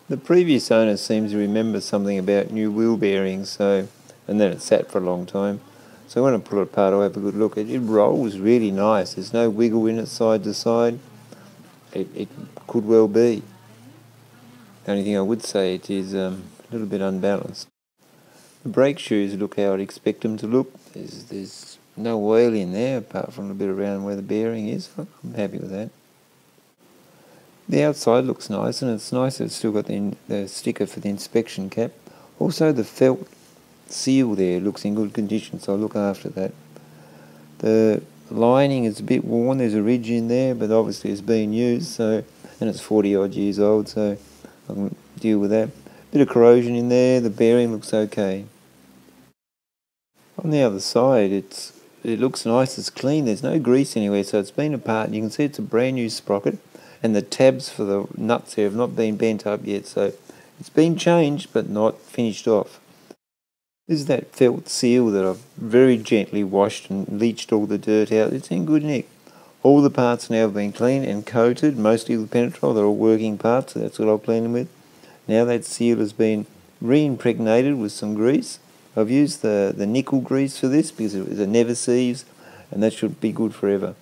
The previous owner seems to remember something about new wheel bearings, and then it sat for a long time. So when I pull it apart, I'll have a good look. It rolls really nice. There's no wiggle in it side to side. It could well be. The only thing I would say, it is a little bit unbalanced. The brake shoes look how I'd expect them to look. There's no oil in there apart from a bit around where the bearing is. I'm happy with that. The outside looks nice, and it's nice that it's still got the sticker for the inspection cap. Also, the felt seal there looks in good condition, so I'll look after that. The lining is a bit worn. There's a ridge in there, but obviously it's been used, and it's 40 odd years old, so I can deal with that. Bit of corrosion in there. The bearing looks okay. On the other side, it looks nice. It's clean. There's no grease anywhere, so it's been apart, and you can see it's a brand new sprocket. And the tabs for the nuts here have not been bent up yet, so it's been changed but not finished off. This is that felt seal that I've very gently washed and leached all the dirt out. It's in good nick. All the parts now have been cleaned and coated, mostly with penetrol. They're all working parts, so that's what I'll clean them with. Now that seal has been re-impregnated with some grease. I've used the nickel grease for this because it never sieves, and that should be good forever.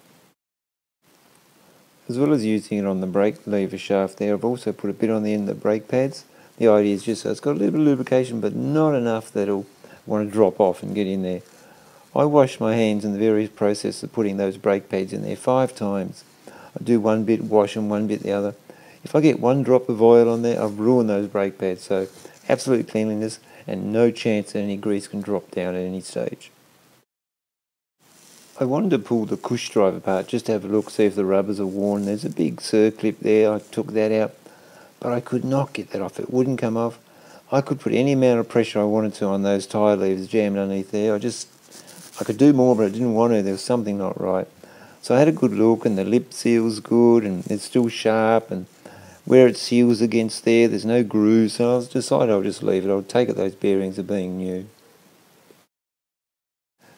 As well as using it on the brake lever shaft there, I've also put a bit on the end of the brake pads. The idea is just so it's got a little bit of lubrication, but not enough that it'll want to drop off and get in there. I wash my hands in the various process of putting those brake pads in there 5 times. I do one bit, wash them, one bit the other. If I get one drop of oil on there, I've ruined those brake pads, so absolute cleanliness and no chance that any grease can drop down at any stage. I wanted to pull the cush drive apart just to have a look, see if the rubbers are worn. There's a big circlip there. I took that out, but I could not get that off. It wouldn't come off. I could put any amount of pressure I wanted to on those tyre levers jammed underneath there. I could do more, but I didn't want to. There was something not right. So I had a good look, and the lip seal's good, and it's still sharp, and where it seals against there, there's no grooves. So I decided I'll just leave it. I'll take it those bearings are being new.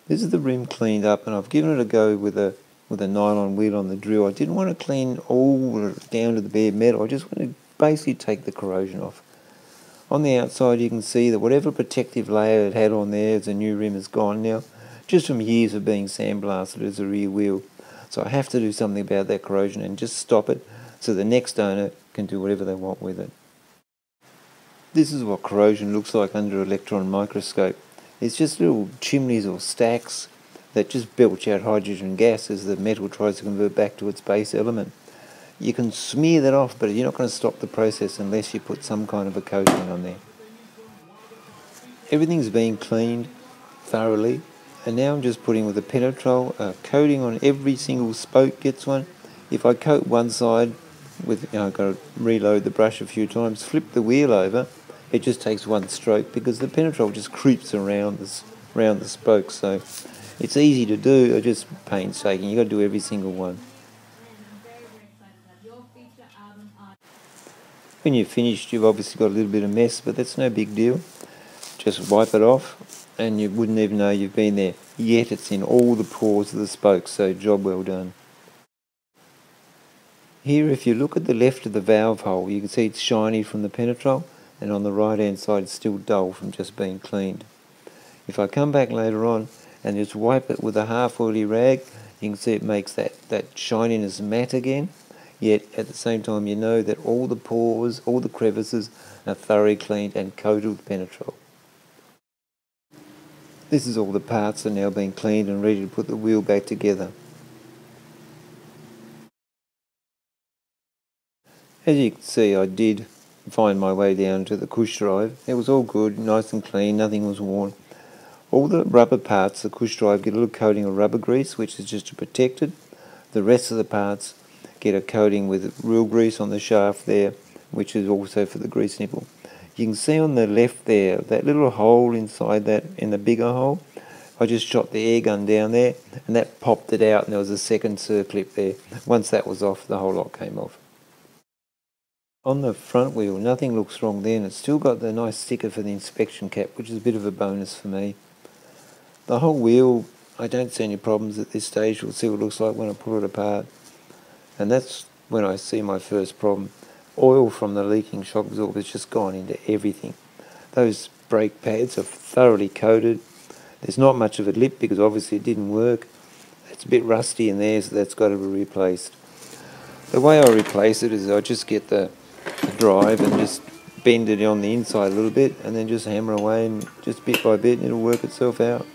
This is the rim cleaned up, and I've given it a go with a nylon wheel on the drill. I didn't want to clean all down to the bare metal. I just wanted to basically take the corrosion off. On the outside you can see that whatever protective layer it had on there as a new rim is gone now, just from years of being sandblasted as a rear wheel. So I have to do something about that corrosion and just stop it so the next owner can do whatever they want with it. This is what corrosion looks like under an electron microscope. It's just little chimneys or stacks that just belch out hydrogen gas as the metal tries to convert back to its base element. You can smear that off, but you're not going to stop the process unless you put some kind of a coating on there. Everything's been cleaned thoroughly, and now I'm just putting with a penetrol a coating on every single spoke gets one. If I coat one side with, I've got to reload the brush a few times, flip the wheel over, it just takes one stroke because the penetrol just creeps around the spokes, so it's easy to do. It's just painstaking. You've got to do every single one. When you're finished, you've obviously got a little bit of mess, but that's no big deal. Just wipe it off, and you wouldn't even know you've been there. Yet it's in all the pores of the spokes, so job well done. Here, if you look at the left of the valve hole, you can see it's shiny from the penetrol, and on the right hand side it's still dull from just being cleaned. If I come back later on and just wipe it with a half oily rag, you can see it makes that shininess matte again, yet at the same time you know that all the pores, all the crevices are thoroughly cleaned and coated with penetrol. This is all the parts that are now being cleaned and ready to put the wheel back together. As you can see, I did find my way down to the cush drive. It was all good, nice and clean, nothing was worn. All the rubber parts, the cush drive, get a little coating of rubber grease, which is just to protect it. The rest of the parts get a coating with real grease on the shaft there, which is also for the grease nipple. You can see on the left there, that little hole inside that, in the bigger hole, I just shot the air gun down there, and that popped it out, and there was a second circlip there. Once that was off, the whole lot came off. On the front wheel, nothing looks wrong there, and it's still got the nice sticker for the inspection cap, which is a bit of a bonus for me. The whole wheel, I don't see any problems at this stage. We'll see what it looks like when I pull it apart. And that's when I see my first problem. oil from the leaking shock absorber has just gone into everything. Those brake pads are thoroughly coated. There's not much of a lip because obviously it didn't work. It's a bit rusty in there, so that's got to be replaced. The way I replace it is I just get the drive and just bend it on the inside a little bit and then just hammer away, and just bit by bit it'll work itself out.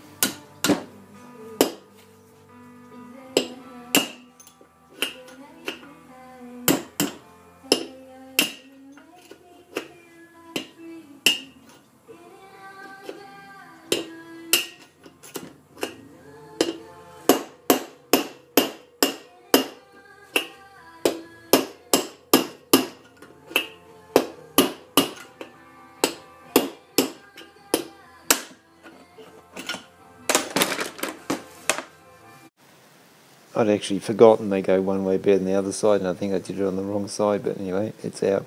I'd actually forgotten they go one way better than the other side, and I think I did it on the wrong side, but anyway, it's out.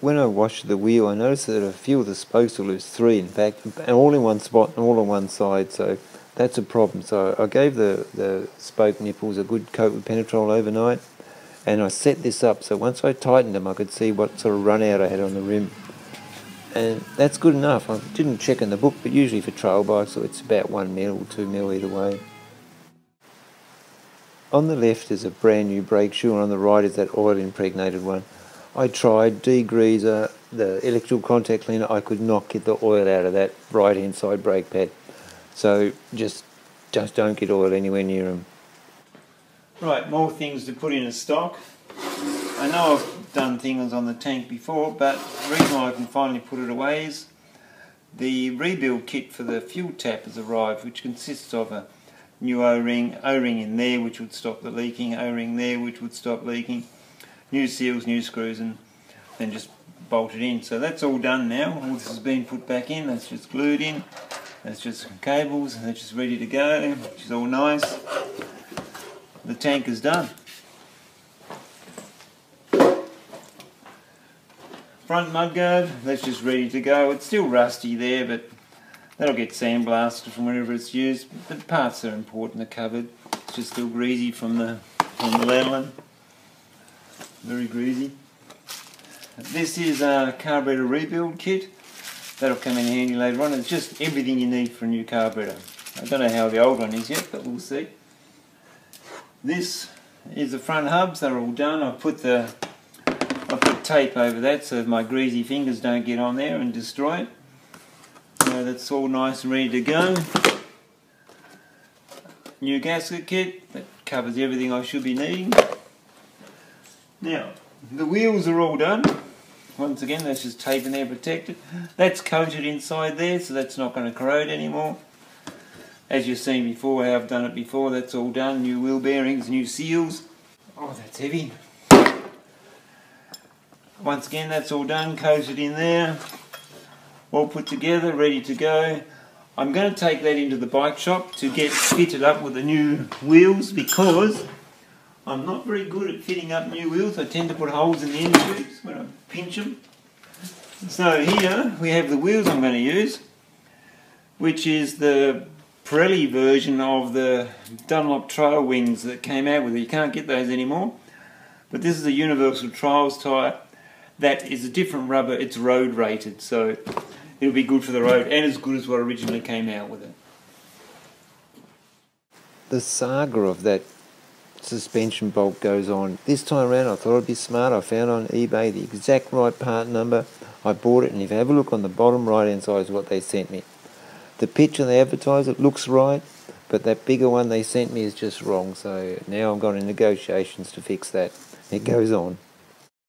When I washed the wheel, I noticed that a few of the spokes were loose, 3 in fact, and all in one spot and all on one side, so that's a problem. So I gave the spoke nipples a good coat with Penetrol overnight, and I set this up so once I tightened them I could see what sort of run out I had on the rim. And that's good enough. I didn't check in the book, but usually for trail bikes it's about 1 mil or 2 mil either way. On the left is a brand new brake shoe, and on the right is that oil impregnated one. I tried degreaser, the electrical contact cleaner, I could not get the oil out of that right hand side brake pad. So just don't get oil anywhere near them. Right, more things to put in a stock. I know I've done things on the tank before, but the reason why I can finally put it away is the rebuild kit for the fuel tap has arrived, which consists of a new O-ring in there which would stop the leaking, O-ring there which would stop leaking, new seals, new screws, and then just bolt it in. So that's all done now. All this has been put back in, that's just glued in, that's just some cables, and that's just ready to go, which is all nice. The tank is done. Front mudguard, that's just ready to go. It's still rusty there, but that'll get sandblasted from whenever it's used. But parts that are important are covered. It's just still greasy from the lanolin. Very greasy. This is a carburetor rebuild kit. That'll come in handy later on. It's just everything you need for a new carburetor. I don't know how the old one is yet, but we'll see. This is the front hubs. They're all done. I put tape over that so my greasy fingers don't get on there and destroy it. So that's all nice and ready to go. New gasket kit that covers everything I should be needing. Now the wheels are all done. Once again, that's just tape in there protected. That's coated inside there, so that's not going to corrode anymore. As you've seen before, how I've done it before, that's all done. New wheel bearings, new seals. Oh, that's heavy. Once again, that's all done, coated in there, all put together, ready to go. I'm going to take that into the bike shop to get fitted up with the new wheels, because I'm not very good at fitting up new wheels. I tend to put holes in the end tubes when I pinch them. So here we have the wheels I'm going to use, which is the Pirelli version of the Dunlop trail wings that came out with it. You can't get those anymore. But this is a Universal Trials tyre. That is a different rubber, it's road rated, so it'll be good for the road and as good as what originally came out with it. The saga of that suspension bolt goes on. This time around I thought I'd be smart. I found on eBay the exact right part number. I bought it, and if you have a look on the bottom right hand side is what they sent me. The picture they advertise it looks right, but that bigger one they sent me is just wrong, so now I've gone in negotiations to fix that. It goes on.